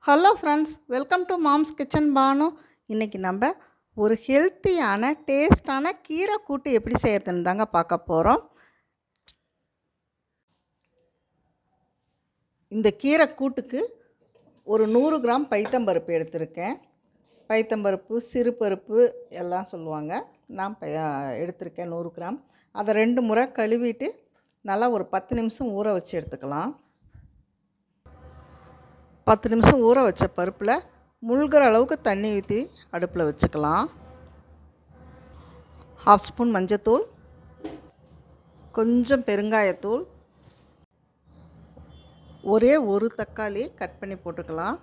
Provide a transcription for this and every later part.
Hello friends, welcome to mom's kitchen Bhanu. இன்றைக்கி நம்ம ஒரு ஹெல்த்தியான டேஸ்டான கீரை கூட்டு எப்படி செய்கிறதுன்னு தாங்க பார்க்க போகிறோம். இந்த கீரை கூட்டுக்கு ஒரு 100 கிராம் பைத்தம்பருப்பு எடுத்திருக்கேன். பைத்தம்பருப்பு சிறுபருப்பு எல்லாம் சொல்லுவாங்க. நான் எடுத்திருக்கேன் 100 கிராம். அதை 2 முறை கழுவிட்டு நல்லா ஒரு 10 நிமிஷம் ஊற வச்சு எடுத்துக்கலாம். 10 நிமிஷம் ஊற வச்ச பருப்பில் முழுகிற அளவுக்கு தண்ணி ஊற்றி அடுப்பில் வச்சுக்கலாம். 1/2 ஸ்பூன் மஞ்சத்தூள், கொஞ்சம் பெருங்காயத்தூள், ஒரே ஒரு தக்காளி கட் பண்ணி போட்டுக்கலாம்.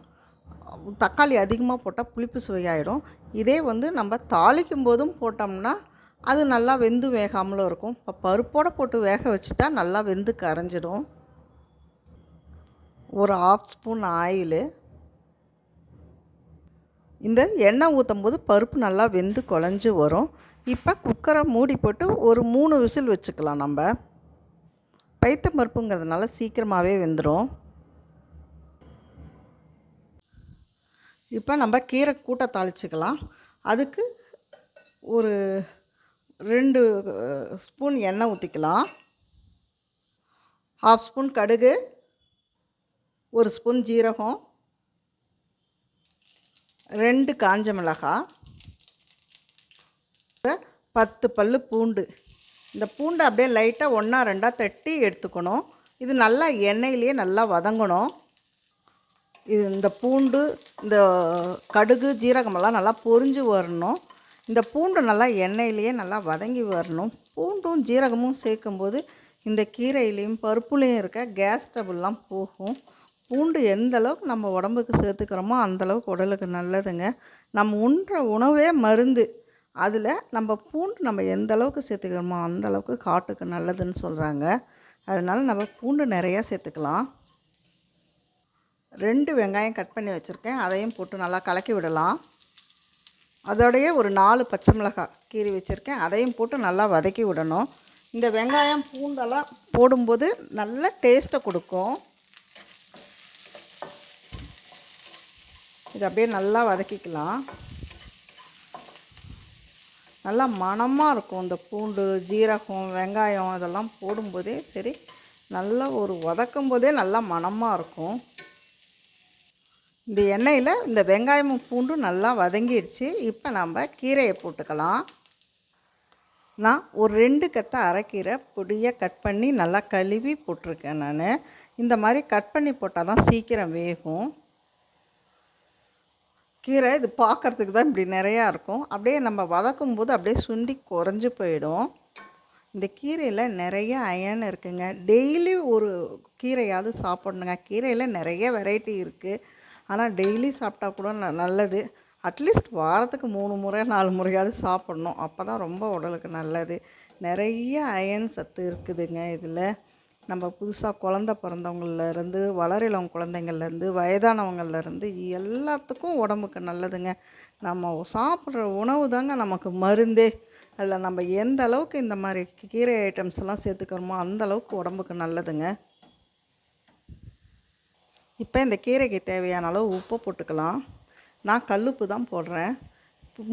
தக்காளி அதிகமாக போட்டால் புளிப்பு சுவையாயிடும். இதே நம்ம தாளிக்கும் போதும் போட்டோம்னா அது நல்லா வெந்து வேகாமலும் இருக்கும். இப்போ பருப்போடு போட்டு வேக வச்சுட்டா நல்லா வெந்து கரைஞ்சிடும். ஒரு 1/2 ஸ்பூன் ஆயிலு. இந்த எண்ணெய் ஊற்றும் போது பருப்பு நல்லா வெந்து குழஞ்சி வரும். இப்போ குக்கரை மூடி போட்டு ஒரு 3 விசில் வச்சுக்கலாம். நம்ம பைத்தம் பருப்புங்கிறதுனால சீக்கிரமாகவே வெந்துடும். இப்போ நம்ம கீரை கூட்டை தாளிச்சிக்கலாம். அதுக்கு ஒரு 2 ஸ்பூன் எண்ணெய் ஊற்றிக்கலாம். 1/2 ஸ்பூன் கடுகு, 1 ஸ்பூன் ஜீரகம், 2 காஞ்ச மிளகாய், 10 பல் பூண்டு. இந்த பூண்டை அப்படியே லைட்டாக 1-2 தட்டி எடுத்துக்கணும். இது நல்லா எண்ணெயிலேயே நல்லா வதங்கணும். இந்த பூண்டு, இந்த கடுகு, ஜீரகமெல்லாம் நல்லா பொரிஞ்சு வரணும். இந்த பூண்டு நல்லா எண்ணெயிலேயே நல்லா வதங்கி வரணும். பூண்டும் ஜீரகமும் சேர்க்கும்போது இந்த கீரையிலையும் பருப்புலேயும் இருக்க கேஸ் ட்ரபிள்லாம் போகும். பூண்டு எந்த அளவுக்கு நம்ம உடம்புக்கு சேர்த்துக்கிறோமோ அந்தளவுக்கு உடலுக்கு நல்லதுங்க. நம்ம உண்ற உணவே மருந்து. அதில் நம்ம பூண்டு நம்ம எந்த அளவுக்கு சேர்த்துக்கிறோமோ அந்தளவுக்கு காட்டுக்கு நல்லதுன்னு சொல்கிறாங்க. அதனால் நம்ம பூண்டு நிறையா சேர்த்துக்கலாம். 2 வெங்காயம் கட் பண்ணி வச்சுருக்கேன். அதையும் போட்டு நல்லா கலக்கி விடலாம். அதோடையே ஒரு 4 பச்சை மிளகாய் கீறி வச்சுருக்கேன். அதையும் போட்டு நல்லா வதக்கி விடணும். இந்த வெங்காயம் பூண்டெல்லாம் போடும்போது நல்ல டேஸ்ட்டை கொடுக்கும். இது அப்படியே நல்லா வதக்கிக்கலாம். நல்லா மணமாக இருக்கும். இந்த பூண்டு, ஜீரகம், வெங்காயம் இதெல்லாம் போடும்போதே சரி, நல்லா ஒரு வதக்கும் போதே நல்லா மணமாக இருக்கும். இந்த எண்ணெயில் இந்த வெங்காயமும் பூண்டும் நல்லா வதங்கிடுச்சு. இப்போ நம்ம கீரையை போட்டுக்கலாம். நான் ஒரு 2 கத்தை அரைக்கீரை பொடியாக கட் பண்ணி நல்லா கழுவி போட்டிருக்கேன். நான் இந்த மாதிரி கட் பண்ணி போட்டால் தான் சீக்கிரம் வேகும். கீரை இது பார்க்குறதுக்கு தான் இப்படி நிறையா இருக்கும். அப்படியே நம்ம வதக்கும் போது அப்படியே சுண்டி குறைஞ்சி போயிடும். இந்த கீரையில் நிறைய அயன் இருக்குங்க. டெய்லி ஒரு கீரையாவது சாப்பிட்ணுங்க. கீரையில் நிறைய வெரைட்டி இருக்குது. ஆனால் டெய்லி சாப்பிட்டா கூட நல்லது. அட்லீஸ்ட் வாரத்துக்கு 3 முறை 4 முறையாவது சாப்பிட்ணும். அப்போ தான் ரொம்ப உடலுக்கு நல்லது. நிறைய அயன் சத்து இருக்குதுங்க இதில். நம்ம புதுசாக குழந்த பிறந்தவங்கள்லேருந்து வளரிளம் குழந்தைங்கள்லேருந்து வயதானவங்கள்லேருந்து எல்லாத்துக்கும் உடம்புக்கு நல்லதுங்க. நம்ம சாப்பிட்ற உணவு தாங்க நமக்கு மருந்தே. அதில் நம்ம எந்த அளவுக்கு இந்த மாதிரி கீரை ஐட்டம்ஸ் எல்லாம் சேர்த்துக்கிறோமோ அந்த அளவுக்கு உடம்புக்கு நல்லதுங்க. இப்போ இந்த கீரைக்கு தேவையான அளவு உப்பு போட்டுக்கலாம். நான் கல்லுப்பு தான் போடுறேன்.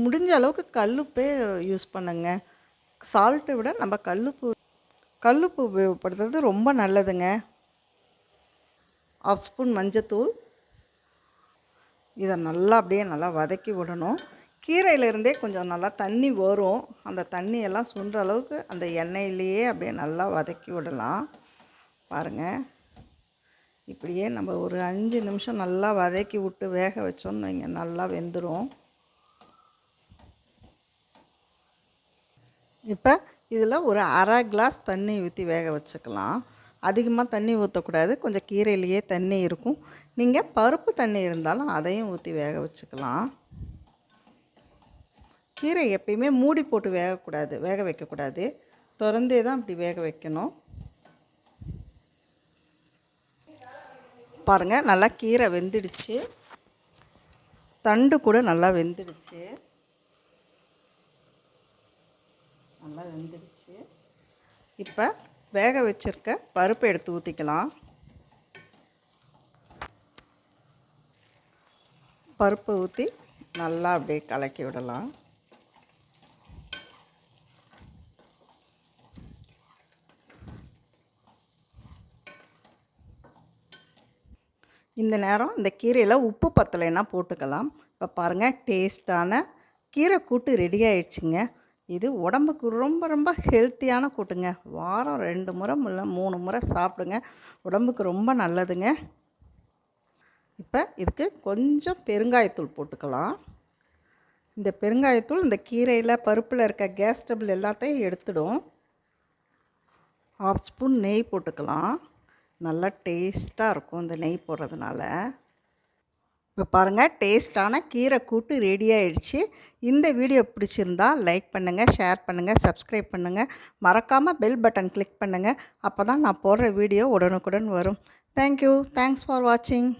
முடிஞ்ச அளவுக்கு கல்லுப்பே யூஸ் பண்ணுங்க. சால்ட்டை விட நம்ம கல்லுப்பு உபயோகப்படுத்துறது ரொம்ப நல்லதுங்க. 1/2 ஸ்பூன் மஞ்சத்தூள். இதை நல்லா அப்படியே நல்லா வதக்கி விடணும். கீரையிலேருந்தே கொஞ்சம் நல்லா தண்ணி வரும். அந்த தண்ணியெல்லாம் சுண்டுற அளவுக்கு அந்த எண்ணெயிலேயே அப்படியே நல்லா வதக்கி விடலாம். பாருங்கள், இப்படியே நம்ம ஒரு 5 நிமிஷம் நல்லா வதக்கி விட்டு வேக வச்சோன்னு வைங்க, நல்லா வெந்துடும். இப்போ இதில் ஒரு 1/2 கிளாஸ் தண்ணி ஊற்றி வேக வச்சுக்கலாம். அதிகமாக தண்ணி ஊற்றக்கூடாது. கொஞ்சம் கீரையிலேயே தண்ணி இருக்கும். நீங்கள் பருப்பு தண்ணி இருந்தாலும் அதையும் ஊற்றி வேக வச்சுக்கலாம். கீரை எப்பயுமே மூடி போட்டு வேக வைக்கக்கூடாது. திறந்தே தான் இப்படி வேக வைக்கணும். பாருங்கள், நல்லா கீரை வெந்துடுச்சு. தண்டு கூட நல்லா வெந்துடுச்சு. நல்லா வெந்துடுச்சு. இப்போ வேக வச்சுருக்க பருப்பை எடுத்து ஊற்றிக்கலாம். பருப்பை ஊற்றி நல்லா அப்படியே கலக்கி விடலாம். இந்த நேரம் இந்த கீரையில் உப்பு பத்தலைன்னா போட்டுக்கலாம். இப்போ பாருங்கள், டேஸ்ட்டான கீரை கூட்டு ரெடி ஆயிடுச்சுங்க. இது உடம்புக்கு ரொம்ப ரொம்ப ஹெல்த்தியான கூட்டுங்க. வாரம் 2 முறை இல்லை 3 முறை சாப்பிடுங்க. உடம்புக்கு ரொம்ப நல்லதுங்க. இப்போ இதுக்கு கொஞ்சம் பெருங்காயத்தூள் போட்டுக்கலாம். இந்த பெருங்காயத்தூள் இந்த கீரையில் பருப்பில் இருக்க கேஸ் ட்ரபிள் எல்லாத்தையும் எடுத்துடும். 1/2 ஸ்பூன் நெய் போட்டுக்கலாம். நல்லா டேஸ்ட்டாக இருக்கும் இந்த நெய் போடுறதுனால. இப்போ பாருங்கள், டேஸ்ட்டான கீரை கூட்டு ரெடி ஆயிடுச்சு. இந்த வீடியோ பிடிச்சிருந்தா லைக் பண்ணுங்கள், ஷேர் பண்ணுங்கள், சப்ஸ்கிரைப் பண்ணுங்கள். மறக்காமல் பெல் பட்டன் கிளிக் பண்ணுங்கள். அப்போ தான் நான் போடுற வீடியோ உடனுக்குடன் வரும். தேங்க்யூ. தேங்க்ஸ் ஃபார் வாட்சிங்.